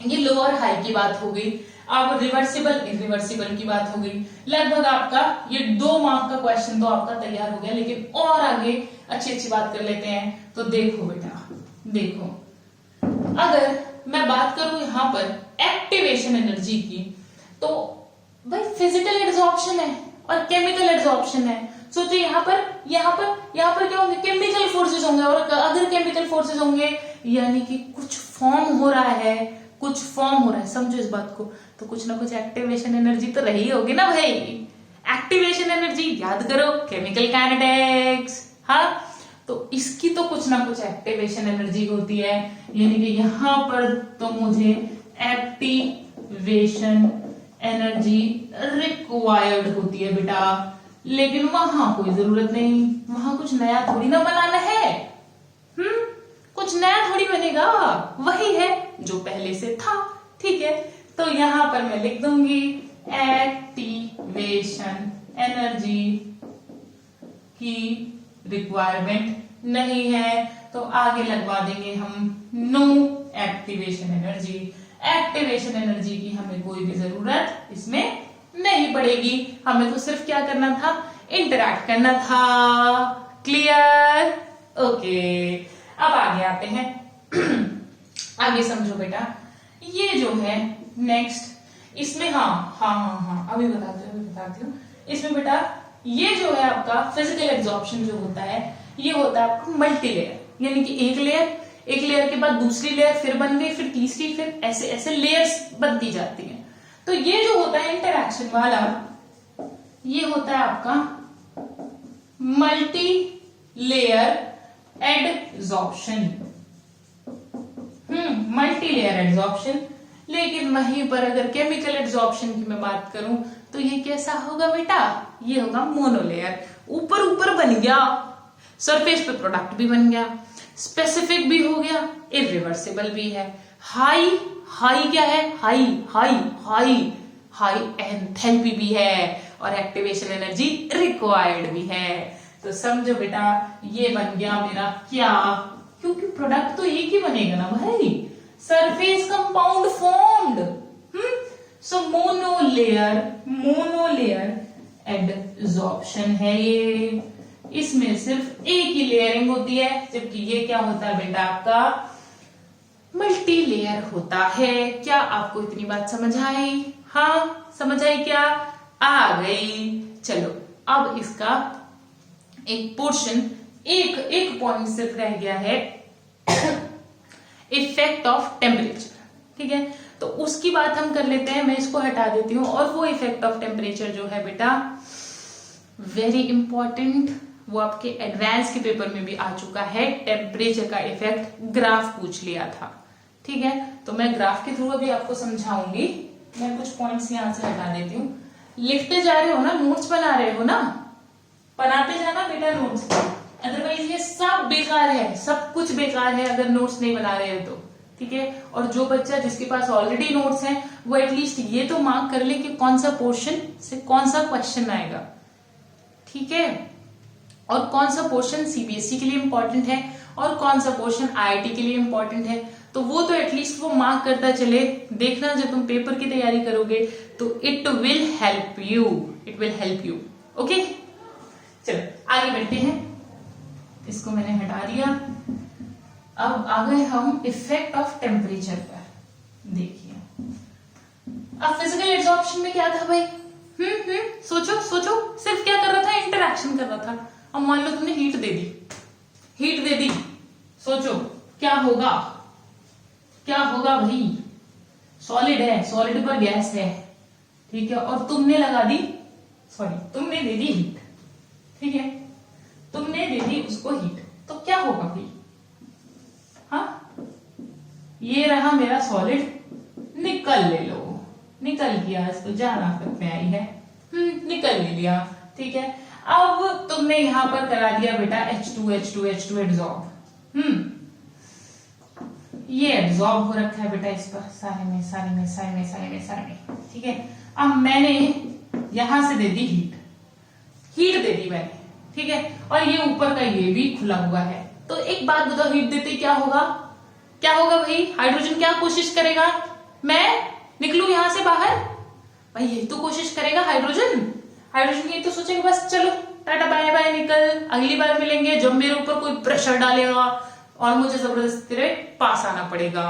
ये लो और हाई की बात हो गई, अब रिवर्सिबल इरिवर्सिबल की बात हो गई। लगभग आपका ये 2 मार्क का क्वेश्चन तो आपका तैयार हो गया, लेकिन और आगे अच्छी अच्छी बात कर लेते हैं। तो देखो बेटा, देखो, अगर मैं बात करूं यहां पर एक्टिवेशन एनर्जी की, तो भाई फिजिकल एड्सॉर्प्शन है और केमिकल एड्सॉर्प्शन है। सोचिए यहाँ पर क्या होंगे, केमिकल फोर्सेस होंगे, और अगर केमिकल फोर्सेस होंगे यानी कि कुछ फॉर्म हो रहा है, कुछ फॉर्म हो रहा है, समझो इस बात को, तो कुछ ना कुछ एक्टिवेशन एनर्जी तो रही होगी ना भाई। एक्टिवेशन एनर्जी याद करो, केमिकल काइनेटिक्स, हाँ, तो इसकी तो कुछ ना कुछ एक्टिवेशन एनर्जी होती है, यानी कि यहां पर तो मुझे एक्टिवेशन एनर्जी रिक्वायर्ड होती है बेटा, लेकिन वहां कोई जरूरत नहीं, वहां कुछ नया थोड़ी ना बनाना है, कुछ नया थोड़ी बनेगा, वही है जो पहले से था, ठीक है। तो यहां पर मैं लिख दूंगी एक्टिवेशन एनर्जी की रिक्वायरमेंट नहीं है, तो आगे लगवा देंगे हम no activation energy. Activation energy की हमें कोई भी जरूरत इसमें नहीं पड़ेगी, हमें तो सिर्फ क्या करना था, इंटरैक्ट करना था। क्लियर? ओके, अब आगे आते हैं आगे समझो बेटा, ये जो है नेक्स्ट, इसमें हाँ अभी बताती हूँ। इसमें बेटा ये जो है आपका फिजिकल एब्जॉर्प्शन जो होता है, ये होता है आपका मल्टी लेयर, यानी कि एक लेयर के बाद दूसरी लेयर फिर बन गई, फिर तीसरी, फिर ऐसे ऐसे लेयर्स बनती जाती हैं। तो ये जो होता है इंटरैक्शन वाला, ये होता है आपका multi layer adsorption, multi layer adsorption. लेकिन वहीं पर अगर केमिकल एडजॉर्प्शन की मैं बात करूं तो ये कैसा होगा बेटा, ये होगा मोनोलेयर, ऊपर बन गया, सरफेस पे प्रोडक्ट भी बन गया, स्पेसिफिक भी हो गया, इरिवर्सिबल भी है। हाई क्या है, हाई एंथैल्पी भी है, और एक्टिवेशन एनर्जी रिक्वायर्ड भी है। तो समझो बेटा, ये बन गया मेरा क्या, क्योंकि प्रोडक्ट तो एक ही बनेगा ना भाई, सरफेस कंपाउंड फॉर्म्ड, सो मोनोलेयर एडजॉर्प्शन है ये, इसमें सिर्फ एक ही लेयरिंग होती है, जबकि ये क्या होता है बेटा आपका मल्टी लेयर होता है। क्या आपको इतनी बात समझ आई? हाँ समझ आई, क्या आ गई? चलो अब इसका एक पोर्शन, एक पॉइंट सिर्फ रह गया है, इफेक्ट ऑफ टेम्परेचर, ठीक है, तो उसकी बात हम कर लेते हैं, मैं इसको हटा देती हूं। और वो इफेक्ट ऑफ टेम्परेचर जो है बेटा वेरी इंपॉर्टेंट, वो आपके एडवांस के पेपर में भी आ चुका है, टेम्परेचर का इफेक्ट ग्राफ पूछ लिया था, ठीक है। तो मैं ग्राफ के थ्रू अभी आपको समझाऊंगी, मैं कुछ पॉइंट्स यहां से हटा देती हूँ। लिखते जा रहे हो ना, नोट्स बना रहे हो ना, बनाते जाना बेटा नोट्स, अदरवाइज ये सब बेकार है, सब कुछ बेकार है अगर नोट्स नहीं बना रहे हो तो, ठीक है। और जो बच्चा जिसके पास ऑलरेडी नोट्स हैं वो एटलीस्ट ये तो मार्क कर ले कि कौन सा पोर्शन से कौन सा क्वेश्चन आएगा, ठीक है, और कौन सा पोर्शन सीबीएसई के लिए इंपॉर्टेंट है और कौन सा पोर्शन आईआईटी के लिए इंपॉर्टेंट है, तो वो तो एटलीस्ट वो मार्क करता चले। देखना जब तुम पेपर की तैयारी करोगे तो it will help you, okay. चलो आगे बढ़ते हैं। इसको मैंने हटा दिया। अब आ गए हम इफेक्ट ऑफ टेम्परेचर पर। देखिए अब फिजिकल एब्जॉर्प्शन में क्या था भाई? सोचो सोचो, सिर्फ क्या कर रहा था? इंटरैक्शन कर रहा था। अब मान लो तुमने हीट दे दी, सोचो क्या होगा? क्या होगा भाई? सॉलिड है, सॉलिड पर गैस है, ठीक है, और तुमने दे दी हीट, ठीक है, तुमने दे दी उसको हीट, तो क्या होगा भाई? हाँ, ये रहा मेरा सॉलिड, निकल ले लो, निकल गया, इसको जाना तक में आई है, निकल ले लिया, ठीक है। अब तुमने यहां पर करा दिया बेटा H2 एब्जॉर्ब, ये एब्जॉर्ब हो रखा है बेटा इस पर, सारे में, ठीक है। अब मैंने यहां से दे दी हीट दे दी मैंने, ठीक है, और ये ऊपर का ये भी खुला हुआ है। तो एक बात बताओ, हीट देते क्या होगा भाई? हाइड्रोजन क्या कोशिश करेगा? मैं निकलूं यहां से बाहर? भाई ये तो कोशिश करेगा हाइड्रोजन ये तो सोचेगा बस चलो टाटा बाय बाय, निकल, अगली बार मिलेंगे जब मेरे ऊपर कोई प्रेशर डालेगा और मुझे जबरदस्ती तेरे पास आना पड़ेगा,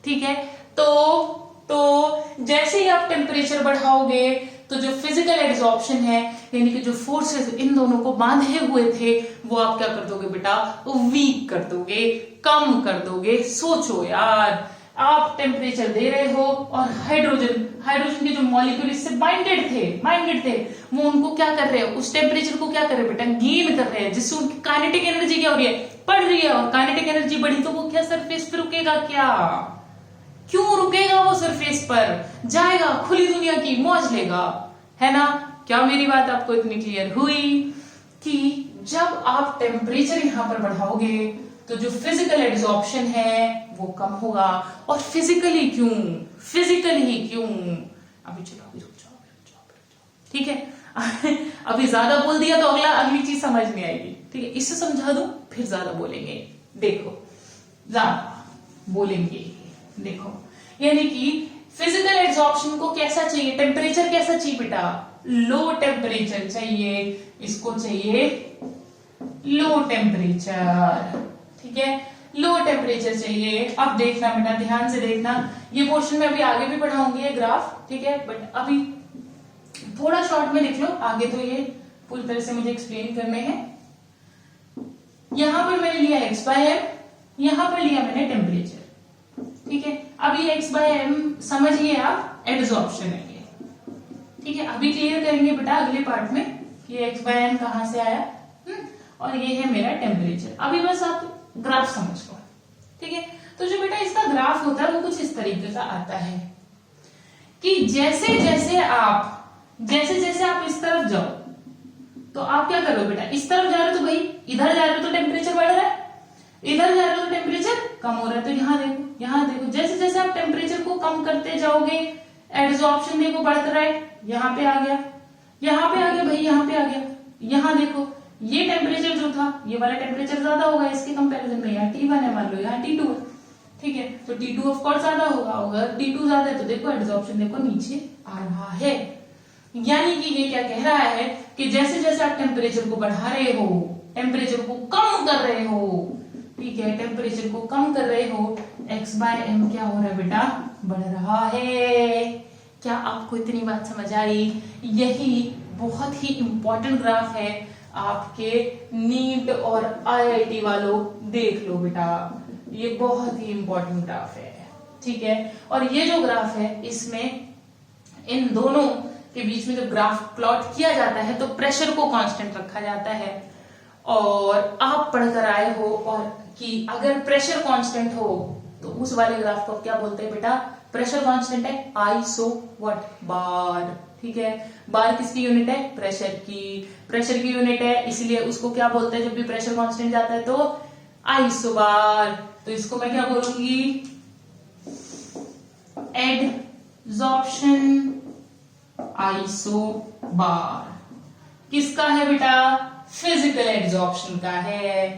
ठीक है। तो जैसे ही आप टेम्परेचर बढ़ाओगे तो जो फिजिकल एब्जॉर्प्शन है, यानी कि जो फोर्सेस इन दोनों को बांधे हुए थे, वो आप क्या कर दोगे बेटा? वो वीक कर दोगे, कम कर दोगे। सोचो यार, आप टेम्परेचर दे रहे हो और हाइड्रोजन के जो मॉलिक्यूल इससे बाइंडेड थे, वो उनको क्या कर रहे हैं? उस टेम्परेचर को क्या कर रहे हैं बेटा? गेन कर रहे हैं, जिससे उनकी काइनेटिक एनर्जी क्या हो रही है? बढ़ रही है। और काइनेटिक एनर्जी बढ़ी तो वो क्या सरफेस पे रुकेगा? क्या क्यों रुकेगा? वो सरफेस पर जाएगा, खुली दुनिया की मौज लेगा, है ना? क्या मेरी बात आपको इतनी क्लियर हुई कि जब आप टेम्परेचर यहां पर बढ़ाओगे तो जो फिजिकल एब्जॉर्प्शन है वो कम होगा। और फिजिकली क्यों? अभी चलो, अभी रुक जाओ, ठीक है। अभी ज्यादा बोल दिया तो अगली चीज समझ नहीं आएगी, ठीक है। इससे समझा दूं, फिर ज्यादा बोलेंगे। देखो, ज्यादा बोलेंगे, देखो, यानी कि फिजिकल एब्जॉर्प्शन को कैसा चाहिए? टेम्परेचर कैसा चाहिए बेटा? लो टेम्परेचर चाहिए, इसको चाहिए लो टेम्परेचर, ठीक है, लो टेम्परेचर चाहिए। अब देखना बेटा, ध्यान से देखना, ये पोर्शन में अभी आगे भी पढ़ाऊंगी ये ग्राफ, ठीक है, बट अभी थोड़ा शॉर्ट में देख लो, आगे तो ये पूरी तरह से मुझे एक्सप्लेन करने हैं। यहां पर मैंने लिया x/m, यहां पर लिया मैंने टेम्परेचर, ठीक है। अभी x/m समझिए आप, एब्जॉर्प्शन है ये, ठीक है। अभी क्लियर करेंगे बेटा अगले पार्ट में कि x/m कहां से आया, और ये है मेरा टेम्परेचर। अभी बस आप ग्राफ समझ लो, ठीक है। तो जो बेटा इसका ग्राफ होता है वो कुछ इस तरीके का आता है कि जैसे जैसे आप इस तरफ जाओ तो आप क्या करो बेटा? इस तरफ जा रहे हो तो भाई इधर जा रहे हो तो टेम्परेचर बढ़ रहा है, इधर जा रहे हो तो टेम्परेचर कम हो रहा है। तो यहाँ देखो, जैसे जैसे आप टेम्परेचर को कम करते जाओगे, एब्जॉर्प्शन देखो बढ़ता रहा है। यहाँ पे आ गया भाई, यहाँ पे आ गया। यहाँ देखो, ये टेम्परेचर जो था, ये वाला टेम्परेचर ज्यादा होगा इसके कंपैरिजन में। यहाँ T1 है, मान लो यहाँ T2 है, ठीक है, तो T2 ऑफ कोर्स ज्यादा होगा। अगर T2 ज्यादा है तो देखो एब्जॉर्प्शन देखो नीचे आ रहा है। यानी कि ये क्या कह रहा है कि जैसे जैसे आप टेम्परेचर को बढ़ा रहे हो, टेम्परेचर को कम कर रहे हो, ठीक है, टेम्परेचर को कम कर रहे हो, x/m क्या हो रहा है बेटा? बढ़ रहा है। क्या आपको इतनी बात समझ आई? यही बहुत ही इंपॉर्टेंट ग्राफ है आपके नीट और IIT वालों, देख लो बेटा, ये बहुत ही इंपॉर्टेंट ग्राफ है, ठीक है। और ये जो ग्राफ है, इसमें इन दोनों के बीच में जब ग्राफ प्लॉट किया जाता है तो प्रेशर को कांस्टेंट रखा जाता है। और आप पढ़कर आए हो और कि अगर प्रेशर कांस्टेंट हो तो उस वाले ग्राफ को क्या बोलते हैं बेटा? प्रेशर कांस्टेंट है आइसो व्हाट? बार, ठीक है। बार किसकी यूनिट है? प्रेशर की यूनिट है, इसलिए उसको क्या बोलते हैं जब भी प्रेशर कांस्टेंट जाता है तो? आइसो बार। तो इसको मैं क्या बोलूंगी? एडजॉर्प्शन आइसो बार। किसका है बेटा? फिजिकल एब्जॉर्प्शन का है,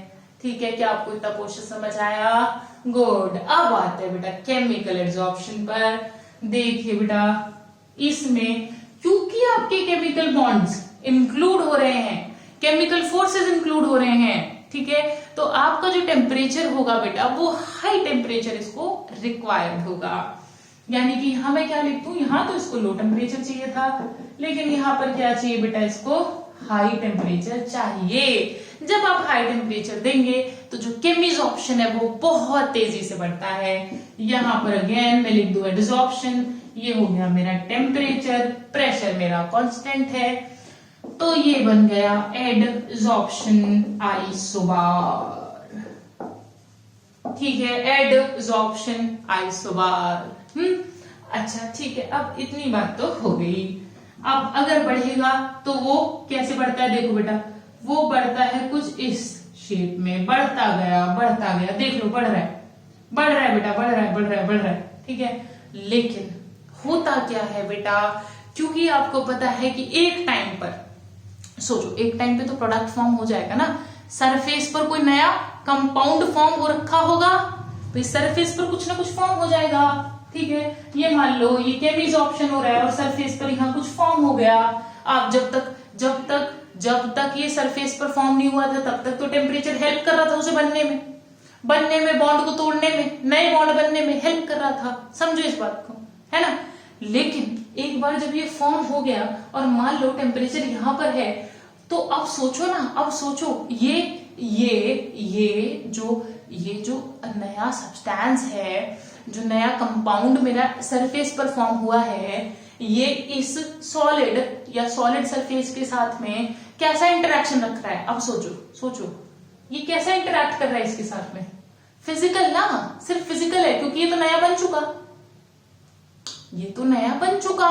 ठीक है। क्या आपको इतना पोर्शन समझ आया? गुड। अब आते हैं बेटा केमिकल एब्जॉर्प्शन पर। देखिए बेटा, इसमें क्योंकि आपके केमिकल बॉन्ड्स इंक्लूड हो रहे हैं, केमिकल फोर्सेस इंक्लूड हो रहे हैं, ठीक है, तो आपका जो टेम्परेचर होगा बेटा वो हाई टेम्परेचर इसको रिक्वायर्ड होगा। यानी कि यहां मैं क्या लिख दूं, यहां तो इसको लो टेम्परेचर चाहिए था, लेकिन यहां पर क्या चाहिए बेटा, इसको हाई टेम्परेचर चाहिए। जब आप हाई टेम्परेचर देंगे तो जो केमिसॉर्प्शन है वो बहुत तेजी से बढ़ता है। यहां पर अगेन मैं लिख दूं एडसॉर्प्शन, ये हो गया मेरा टेम्परेचर, प्रेशर मेरा कांस्टेंट है, तो ये बन गया एडसॉर्प्शन आइसोबार। ठीक है, एडसॉर्प्शन आइसोबार। अच्छा ठीक है, अब इतनी बात तो हो गई। अब अगर बढ़ेगा तो वो कैसे बढ़ता है, देखो बेटा वो बढ़ता है कुछ इस शेप में, बढ़ता गया, देख लो बढ़ रहा है बेटा, बढ़ रहा है। ठीक है, लेकिन होता क्या है बेटा, क्योंकि आपको पता है कि एक टाइम पर सोचो, एक टाइम पे तो प्रोडक्ट फॉर्म हो जाएगा ना, सरफेस पर कोई नया कंपाउंड फॉर्म हो रखा होगा, तो इस सरफेस पर कुछ ना कुछ फॉर्म हो जाएगा। ठीक है, ये मान लो ये केमिसॉर्प्शन हो रहा है और सरफेस पर यहाँ कुछ फॉर्म हो गया। आप जब तक ये सरफेस पर फॉर्म नहीं हुआ था तब तक तो टेम्परेचर हेल्प कर रहा था उसे बनने में, बॉन्ड को तोड़ने में, नए बॉन्ड बनने में हेल्प कर रहा था, समझो इस बात को, है ना। लेकिन एक बार जब ये फॉर्म हो गया और मान लो टेम्परेचर यहाँ पर है, तो अब सोचो ये जो नया सब्सटेंस है, जो नया कंपाउंड मेरा सरफेस पर फॉर्म हुआ है, ये इस सॉलिड सरफेस के साथ में कैसा इंटरेक्शन रख रहा है। अब सोचो ये कैसा इंटरेक्ट कर रहा है इसके साथ में, फिजिकल ना, सिर्फ फिजिकल है, क्योंकि ये तो नया बन चुका।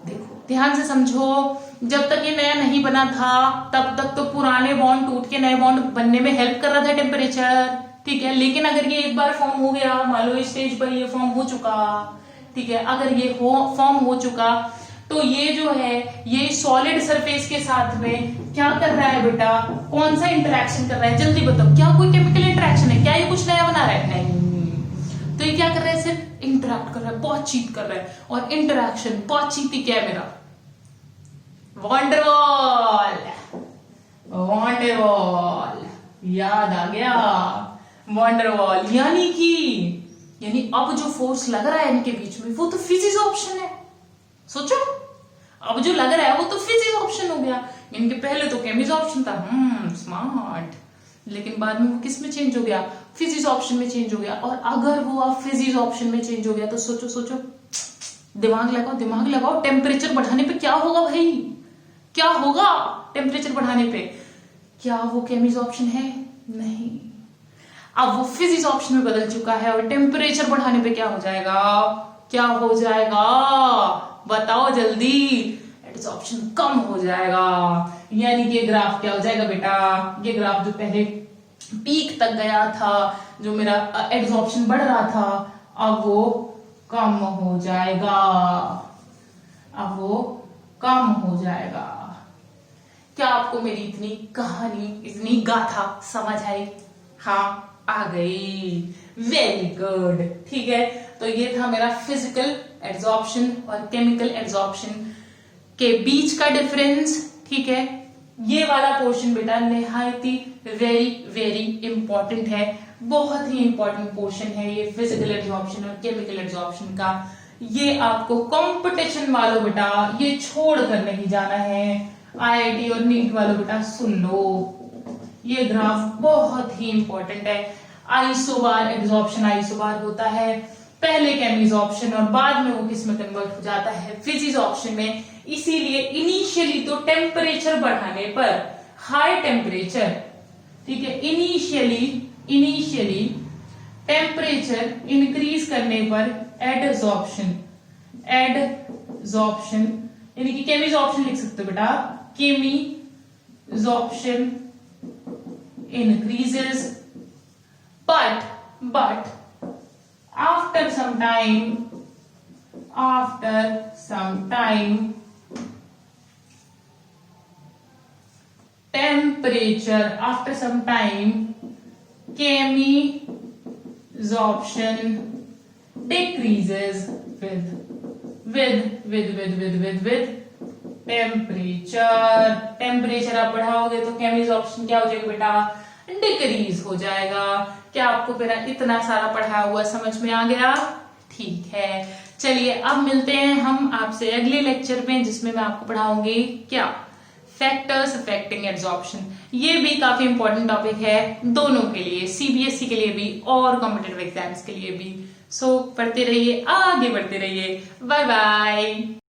देखो ध्यान से समझो, जब तक ये नया नहीं बना था तब तक तो पुराने बॉन्ड टूट के नए बॉन्ड बनने में हेल्प कर रहा था टेम्परेचर। ठीक है, लेकिन अगर ये एक बार फॉर्म हो गया, मान लो इस स्टेज पर ये फॉर्म हो चुका, ठीक है, अगर ये फॉर्म हो चुका तो ये जो है ये सॉलिड सरफेस के साथ में क्या कर रहा है बेटा, कौन सा इंटरेक्शन कर रहा है, जल्दी बताओ, क्या कोई केमिकल इंटरेक्शन है, क्या ये कुछ नया बना रहा है, नहीं। तो ये क्या कर रहा है, सिर्फ इंटरेक्ट कर रहा है, बातचीत कर रहा है, और इंटरेक्शन बातचीत ही क्या है मेरा, वंडरवॉल, याद आ गया, वंडरवॉल। यानी अब जो फोर्स लग रहा है इनके बीच में वो तो फिजिसॉर्प्शन है। सोचो, अब जो लग रहा है वो तो फिजिसॉर्प्शन हो गया, इनके पहले तो केमिसॉर्प्शन था। स्मार्ट। लेकिन बाद में वो किस में चेंज हो गया, फिजिसॉर्प्शन में चेंज हो गया। और अगर वो अब फिजिसॉर्प्शन में चेंज हो गया तो सोचो, दिमाग लगाओ, टेम्परेचर बढ़ाने पे क्या होगा भाई, क्या होगा टेम्परेचर बढ़ाने पे, क्या वो केमिसॉर्प्शन है, नहीं, अब वो फिजिसॉर्प्शन में बदल चुका है, और टेम्परेचर बढ़ाने पे क्या हो जाएगा, बताओ जल्दी, एडसॉर्प्शन कम हो जाएगा। यानी कि ये ग्राफ क्या हो जाएगा बेटा, ये ग्राफ जो पहले पीक तक गया था, जो मेरा एडसॉर्प्शन बढ़ रहा था, अब वो कम हो जाएगा। क्या आपको मेरी इतनी कहानी, इतनी गाथा समझ आई? हाँ, आ गई, वेरी गुड। ठीक है, तो ये था मेरा फिजिकल एडसॉर्प्शन और केमिकल एडसॉर्प्शन के बीच का डिफरेंस। ठीक है, ये वाला पोर्शन बेटा निहायत ही वेरी इंपॉर्टेंट है, बहुत ही इंपॉर्टेंट पोर्शन है ये फिजिकल एडसॉर्प्शन और केमिकल एडसॉर्प्शन का। ये आपको कंपटीशन वालों बेटा ये छोड़ कर नहीं जाना है। आईआईटी और नीट वालों बेटा सुन लो, ये ग्राफ बहुत ही इंपॉर्टेंट है। आइसोबार एडसॉर्प्शन आइसोबार होता है पहले केमिसॉर्प्शन और बाद में वो किस में कन्वर्ट हो जाता है, फिजिसॉर्प्शन में। इसीलिए इनिशियली तो टेम्परेचर बढ़ाने पर, हाई टेम्परेचर, ठीक है, इनिशियली टेम्परेचर इंक्रीज करने पर एडसॉर्प्शन यानी कि केमिसॉर्प्शन लिख सकते हो बेटा, chemisorption increases, but after some time chemissorption decreases with temperature. Temperature आप बढ़ाओगे तो केमिसॉर्प्शन क्या हो जाएगा बेटा, डिक्रीज हो जाएगा। क्या आपको मेरा इतना सारा पढ़ाया हुआ समझ में आ गया? ठीक है, चलिए अब मिलते हैं हम आपसे अगले लेक्चर में, जिसमें मैं आपको पढ़ाऊंगी क्या, फैक्टर्स अफेक्टिंग एब्जॉर्प्शन। ये भी काफी इंपॉर्टेंट टॉपिक है दोनों के लिए, सीबीएसई के लिए भी और कॉम्पिटिटिव एग्जाम्स के लिए भी। सो पढ़ते रहिए, आगे बढ़ते रहिए। Bye bye.